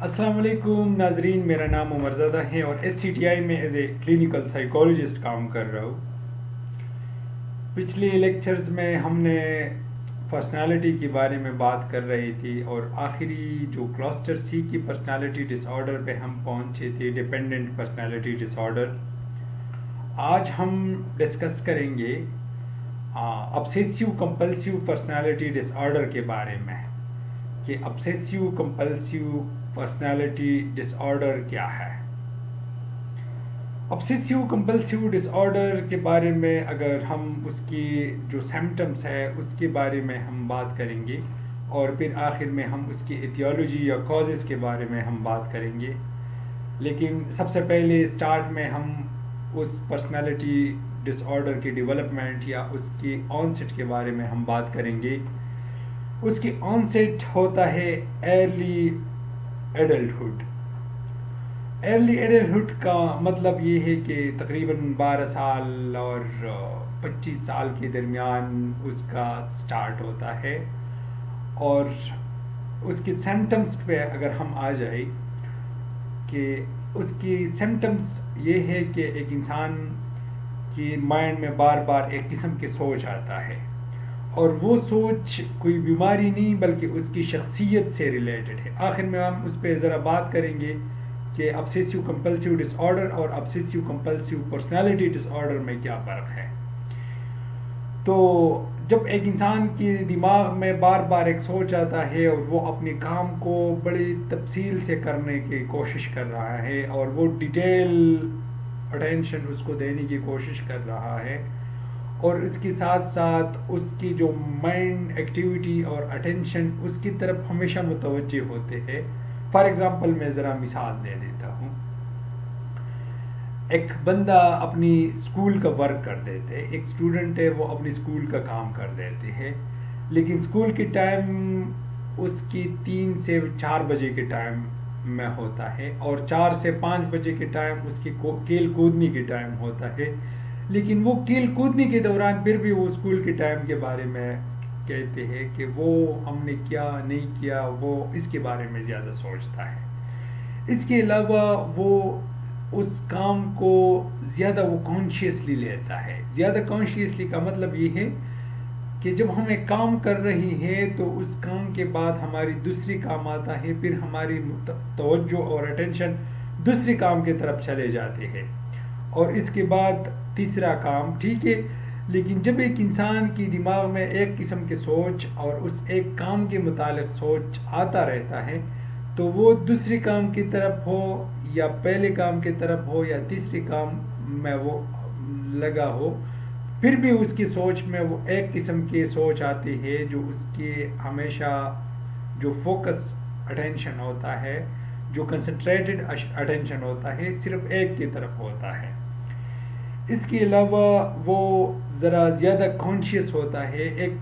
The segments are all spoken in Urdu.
السلام علیکم ناظرین، میرا نام عمر زادہ ہے اور ایس سی ٹی آئی میں ایز اے کلینکل سائیکالوجسٹ کام کر رہا ہوں۔ پچھلے لیکچرز میں ہم نے پرسنالٹی کے بارے میں بات کر رہی تھی اور آخری جو کلسٹر سی کی پرسنالٹی ڈس آرڈر پہ ہم پہنچے تھے، ڈیپینڈنٹ پرسنالٹی ڈس آرڈر۔ آج ہم ڈسکس کریں گے ابسیسیو کمپلسیو پرسنالٹی ڈس آرڈر کے بارے میں کہ ابسیسیو کمپلسیو پرسنالٹی ڈس آرڈر کیا ہے۔ ابسیسیو کمپلسیو ڈس آرڈر کے بارے میں اگر ہم اس کی جو سمپٹمس ہے اس کے بارے میں ہم بات کریں گے اور پھر آخر میں ہم اس کی ایتیولوجی یا کازز کے بارے میں ہم بات کریں گے، لیکن سب سے پہلے سٹارٹ میں ہم اس پرسنالٹی ڈس آرڈر کی ڈیولپمنٹ یا اس کی آنسیٹ کے بارے میں ہم بات کریں گے۔ اس کی آنسیٹ ہوتا ہے ارلی ایڈلٹہڈ۔ ارلی ایڈلٹہڈ کا مطلب یہ ہے کہ تقریباً 12 سال اور 25 سال کے درمیان اس کا سٹارٹ ہوتا ہے، اور اس کی سمپٹمس پہ اگر ہم آ جائیں کہ اس کی سمپٹمس یہ ہے کہ ایک انسان کی مائنڈ میں بار بار ایک قسم کی سوچ آتا ہے، اور وہ سوچ کوئی بیماری نہیں بلکہ اس کی شخصیت سے ریلیٹڈ ہے۔ آخر میں ہم اس پہ ذرا بات کریں گے کہ ابسیسیو کمپلسیو ڈس آرڈر اور ابسیسیو کمپلسیو پرسنالٹی ڈس آرڈر میں کیا فرق ہے۔ تو جب ایک انسان کے دماغ میں بار بار ایک سوچ آتا ہے اور وہ اپنے کام کو بڑی تفصیل سے کرنے کی کوشش کر رہا ہے اور وہ ڈیٹیل اٹینشن اس کو دینے کی کوشش کر رہا ہے، اور اس کے ساتھ ساتھ اس کی جو مائنڈ ایکٹیویٹی اور اٹینشن اس کی طرف ہمیشہ متوجہ ہوتے ہیں۔ فار ایگزامپل میں ذرا مثال دے دیتا ہوں۔ ایک بندہ اپنی اسکول کا ورک کر دیتے، ایک اسٹوڈنٹ ہے وہ اپنی اسکول کا کام کر دیتے ہیں، لیکن اسکول کی ٹائم اس کی 3 سے 4 بجے کے ٹائم میں ہوتا ہے، اور 4 سے 5 بجے کے ٹائم اس کی کھیل کودنے کی ٹائم ہوتا ہے، لیکن وہ کھیل کودنے کے دوران پھر بھی وہ اسکول کے ٹائم کے بارے میں کہتے ہیں کہ وہ ہم نے کیا نہیں کیا، وہ اس کے بارے میں زیادہ سوچتا ہے۔ اس کے علاوہ وہ اس کام کو زیادہ وہ کانشیسلی لیتا ہے۔ زیادہ کانشیسلی کا مطلب یہ ہے کہ جب ہم ایک کام کر رہے ہیں تو اس کام کے بعد ہماری دوسری کام آتا ہے، پھر ہماری توجہ اور اٹینشن دوسری کام کی طرف چلے جاتے ہیں، اور اس کے بعد تیسرا کام، ٹھیک ہے۔ لیکن جب ایک انسان کی دماغ میں ایک قسم کی سوچ اور اس ایک کام کے متعلق سوچ آتا رہتا ہے، تو وہ دوسری کام کی طرف ہو یا پہلے کام کی طرف ہو یا تیسری کام میں وہ لگا ہو، پھر بھی اس کی سوچ میں وہ ایک قسم کی سوچ آتی ہے جو اس کی ہمیشہ جو فوکس اٹینشن ہوتا ہے، جو کنسنٹریٹڈ اٹینشن ہوتا ہے، صرف ایک کی طرف ہوتا ہے۔ اس کے علاوہ وہ ذرا زیادہ کانشیس ہوتا ہے۔ ایک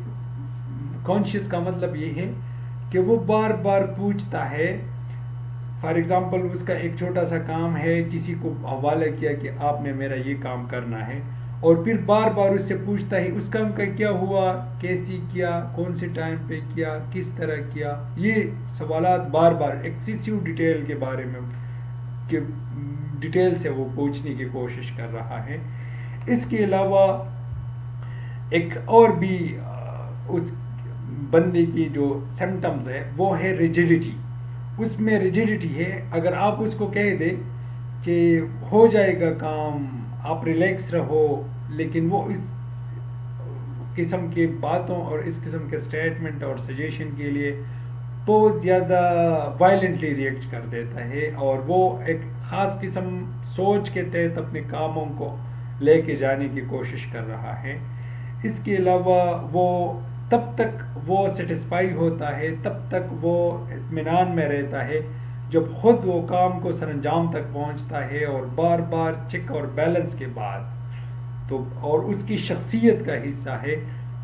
کانشیس کا مطلب یہ ہے کہ وہ بار بار پوچھتا ہے۔ فار ایگزامپل اس کا ایک چھوٹا سا کام ہے، کسی کو حوالہ کیا کہ آپ نے میرا یہ کام کرنا ہے، اور پھر بار بار اس سے پوچھتا ہے اس کام کا کیا ہوا، کیسی کیا، کون سے ٹائم پہ کیا، کس طرح کیا۔ یہ سوالات بار بار ایکسیسیو ڈیٹیل کے بارے میں کہ ڈیٹیل سے وہ پوچھنے کی کوشش کر رہا ہے۔ اس کے علاوہ ایک اور بھی اس بندے کی جو سمپٹمز ہے وہ ہے ریجیڈیٹی۔ اس میں ریجیڈیٹی ہے، اگر آپ اس کو کہہ دیں کہ ہو جائے گا کام، آپ ریلیکس رہو، لیکن وہ اس قسم کی باتوں اور اس قسم کے سٹیٹمنٹ اور سجیشن کے لیے بہت زیادہ وائلنٹلی ریئیکٹ کر دیتا ہے، اور وہ ایک خاص قسم سوچ کے تحت اپنے کاموں کو لے کے جانے کی کوشش کر رہا ہے۔ اس کے علاوہ وہ تب تک وہ سیٹسفائی ہوتا ہے، تب تک وہ اطمینان میں رہتا ہے جب خود وہ کام کو سر انجام تک پہنچتا ہے، اور بار بار چیک اور بیلنس کے بعد تو اور اس کی شخصیت کا حصہ ہے،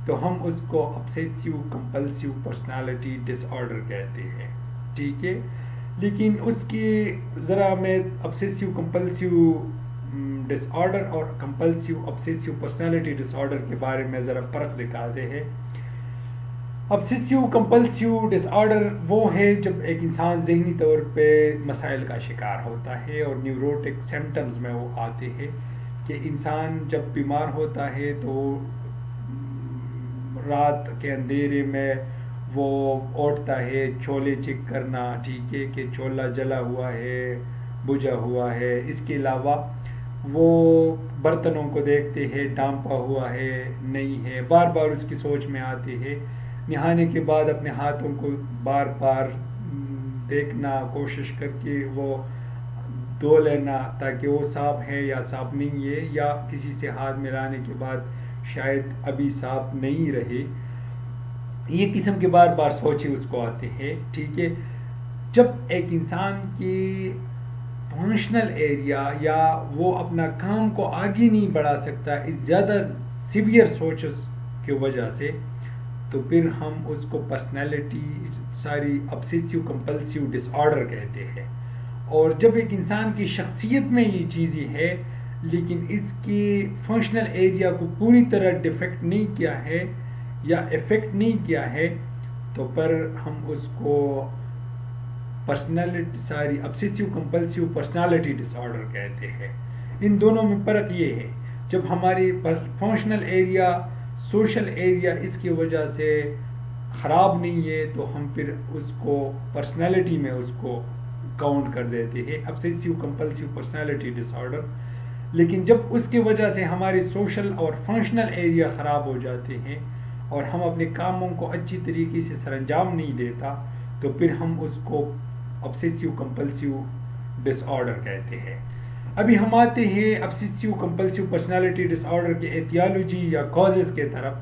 تو ہم اس کو ابسیسیو کمپلسیو پرسنالٹی ڈس آرڈر کہتے ہیں، ٹھیک ہے۔ لیکن اس کی ذرا میں ابسیسیو کمپلسیو ڈس آرڈر اور کمپلسیو ابسیسیو پرسنالٹی ڈس آرڈر کے بارے میں ذرا فرق دکھاتے ہیں۔ obsessive compulsive disorder وہ ہے جب ایک انسان ذہنی طور پہ مسائل کا شکار ہوتا ہے اور نیوروٹک سمٹمز میں وہ آتے ہیں کہ انسان جب بیمار ہوتا ہے تو رات کے اندھیرے میں وہ اٹھتا ہے چولہے چیک کرنا، ٹھیک ہے کہ چولہا جلا ہوا ہے بجھا ہوا ہے، اس کے علاوہ وہ برتنوں کو دیکھتے ہیں ڈانپا ہوا ہے نہیں ہے، بار بار اس کی سوچ میں آتے ہیں، نہانے کے بعد اپنے ہاتھوں کو بار بار دیکھنا کوشش کر کے وہ دھو لینا تاکہ وہ صاف ہے یا صاف نہیں ہے، یا کسی سے ہاتھ ملانے کے بعد شاید ابھی صاف نہیں رہے، یہ قسم کے بار بار سوچے اس کو آتے ہیں، ٹھیک ہے۔ جب ایک انسان کی فنکشنل ایریا یا وہ اپنا کام کو آگے نہیں بڑھا سکتا اس زیادہ سیویئر سوچز کی وجہ سے، تو پھر ہم اس کو پرسنالٹی ساری obsessive compulsive disorder کہتے ہیں۔ اور جب ایک انسان کی شخصیت میں یہ چیزیں ہے لیکن اس کی فنکشنل ایریا کو پوری طرح ڈیفیکٹ نہیں کیا ہے یا افیکٹ نہیں کیا ہے، تو پر ہم اس کو پرسنالٹی ساری obsessive compulsive personality disorder کہتے ہیں۔ ان دونوں میں فرق یہ ہے، جب ہماری فنکشنل ایریا سوشل ایریا اس کی وجہ سے خراب نہیں ہے تو ہم پھر اس کو پرسنالٹی میں اس کو کاؤنٹ کر دیتے ہیں obsessive compulsive personality disorder۔ لیکن جب اس کی وجہ سے ہماری سوشل اور فنکشنل ایریا خراب ہو جاتے ہیں اور ہم اپنے کاموں کو اچھی طریقے سے سر انجام نہیں دیتا، تو پھر ہم اس کو obsessive compulsive disorder کہتے ہیں۔ ابھی ہم آتے ہیں obsessive compulsive personality disorder کے ایتیالوجی یا کازز کے طرف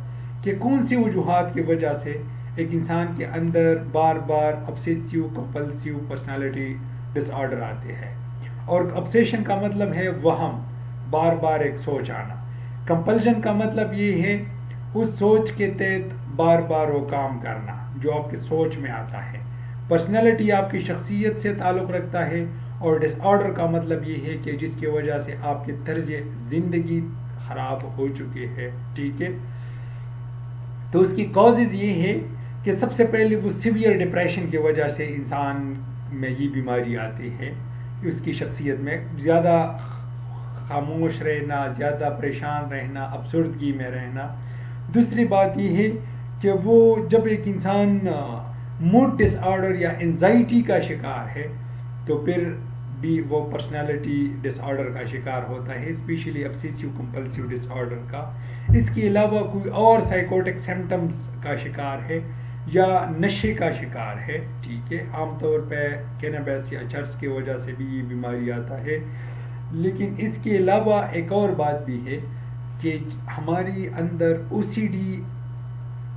کہ کون سی وجوہات کی وجہ سے ایک انسان کے اندر بار بار obsessive compulsive personality disorder آتے ہیں۔ اور obsession کا مطلب ہے وہم، بار بار ایک سوچ آنا۔ compulsion کا مطلب یہ ہے اس سوچ کے تحت بار بار وہ کام کرنا جو آپ کے سوچ میں آتا ہے۔ پرسنالٹی آپ کی شخصیت سے تعلق رکھتا ہے، اور ڈس آرڈر کا مطلب یہ ہے کہ جس کی وجہ سے آپ کے طرز زندگی خراب ہو چکے ہیں، ٹھیک ہے۔ تو اس کی کازز یہ ہے کہ سب سے پہلے وہ سیویئر ڈپریشن کی وجہ سے انسان میں یہ بیماری آتی ہے کہ اس کی شخصیت میں زیادہ خاموش رہنا، زیادہ پریشان رہنا، افسردگی میں رہنا۔ دوسری بات یہ ہے کہ وہ جب ایک انسان موڈ ڈس آرڈر یا انزائٹی کا شکار ہے تو پھر بھی وہ پرسنالٹی ڈس آرڈر کا شکار ہوتا ہے، اسپیشلی obsessive compulsive ڈس آرڈر کا۔ اس کے علاوہ کوئی اور سائیکوٹک سمٹمز کا شکار ہے یا نشے کا شکار ہے، ٹھیک ہے۔ عام طور پہ کینابیس یا چرس کی وجہ سے بھی یہ بیماری آتا ہے۔ لیکن اس کے علاوہ ایک اور بات بھی ہے کہ ہماری اندر OCD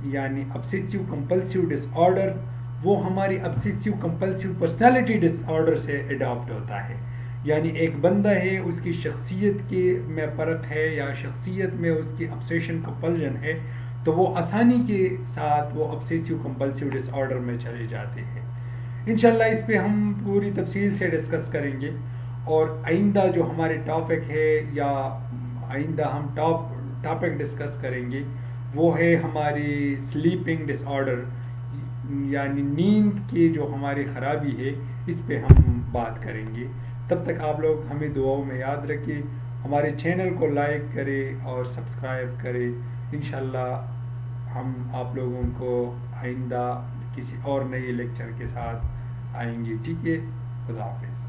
یعنی obsessive compulsive disorder وہ ہماری obsessive compulsive personality disorder سے اڈاپٹ ہوتا ہے۔ یعنی ایک بندہ ہے، اس کی شخصیت کے میں فرق ہے یا شخصیت میں اس کی obsession compulsion ہے، تو وہ آسانی کے ساتھ وہ obsessive compulsive disorder میں چلے جاتے ہیں۔ انشاءاللہ اس پہ ہم پوری تفصیل سے ڈسکس کریں گے، اور آئندہ جو ہمارے ٹاپک ہے یا آئندہ ہم ٹاپک ڈسکس کریں گے وہ ہے ہماری سلیپنگ ڈس آرڈر، یعنی نیند کی جو ہماری خرابی ہے اس پہ ہم بات کریں گے۔ تب تک آپ لوگ ہمیں دعاؤں میں یاد رکھیں، ہمارے چینل کو لائک کریں اور سبسکرائب کریں۔ انشاءاللہ ہم آپ لوگوں کو آئندہ کسی اور نئے لیکچر کے ساتھ آئیں گے، ٹھیک ہے۔ خدا حافظ۔